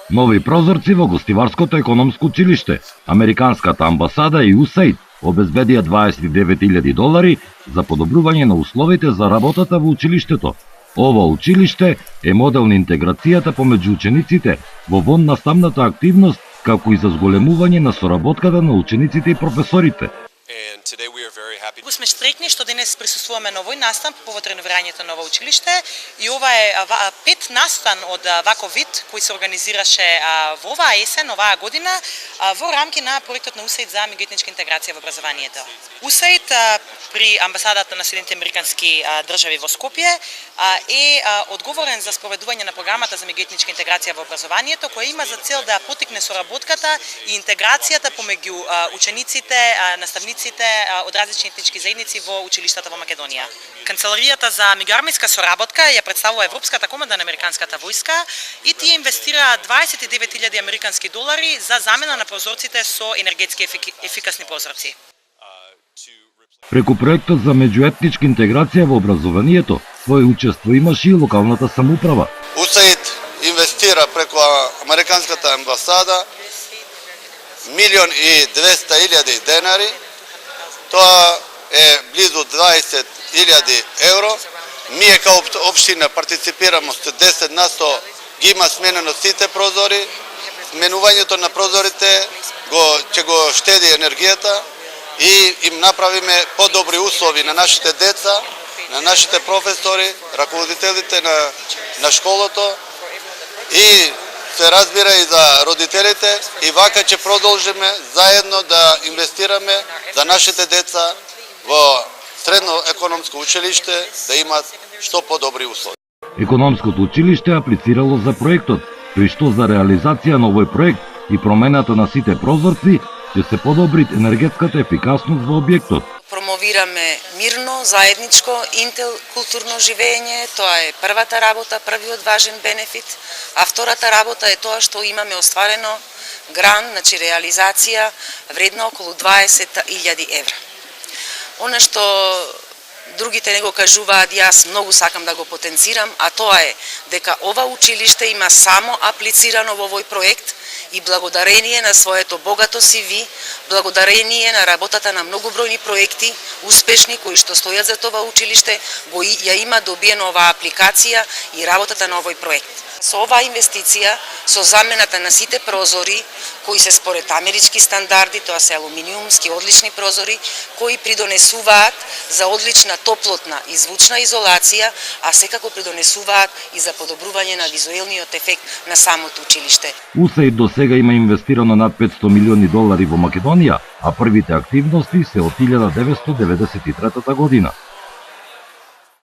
Нови прозорци во Гостиварското економско училиште, Американската амбасада и USAID обезбедија $29,000 за подобрување на условите за работата во училиштето. Ова училиште е модел на интеграцијата помеѓу учениците во воннаставната активност, како и за зголемување на соработката на учениците и професорите. Сме стрекни што денес присуствуваме на овој настан по повод реновирањето на ова училиште и ова е пет настан од ваков вид кој се организираше во оваа есен, оваа година во рамки на проектот на USAID за меѓуетничка интеграција во образованието. USAID при амбасадата на Соединетите американски држави во Скопје е одговорен за спроведување на програмата за меѓуетничка интеграција во образованието, која има за цел да потикне соработката и интеграцијата помеѓу учениците, наставниците од различни етнички заедници во училиштата во Македонија. Канцеларијата за меѓуармијска соработка ја представува Европската команда на американската војска и тие инвестира $29,000 американски за замена на прозорците со енергетски ефикасни прозорци. Преку проектот за меѓуетничка интеграција во образованието, своје учество имаше и локалната самоуправа. USAID инвестира преку Американската амбасада $1,200,000. Тоа е близу €20,000. Ние као општина партиципираме со 10% ги има сменено сите прозори. Сменувањето на прозорите ќе го штеди енергијата и им направиме подобри услови на нашите деца, на нашите професори, раководителите на школото и се разбира и за родителите и вака ќе продолжиме заедно да инвестираме за нашите деца во средно економско училиште да имат што подобри услови. Економското училиште аплицирало за проектот, при што за реализација на овој проект и промената на сите прозорци ќе се подобри енергетската ефикасност во објектот. Промовираме мирно, заедничко, интеркултурно живење, тоа е првата работа, првиот важен бенефит, а втората работа е тоа што имаме остварено грант, значи реализација вредна околу €20,000. Она што другите не го кажуваат, јас многу сакам да го потенцирам, а тоа е дека ова училиште има само аплицирано во овој проект и благодарение на своето богато CV, благодарение на работата на многобројни проекти, успешни кои што стојат за това училиште, ја има добиено оваа апликација и работата на овој проект. Со оваа инвестиција, со замената на сите прозори, кои се според амерички стандарди, тоа се алуминиумски одлични прозори, кои придонесуваат за одлична топлотна и звучна изолација, а секако придонесуваат и за подобрување на визуелниот ефект на самото училиште. USAID до сега има инвестирано над $500 милиони во Македонија, а првите активности се од 1993 година.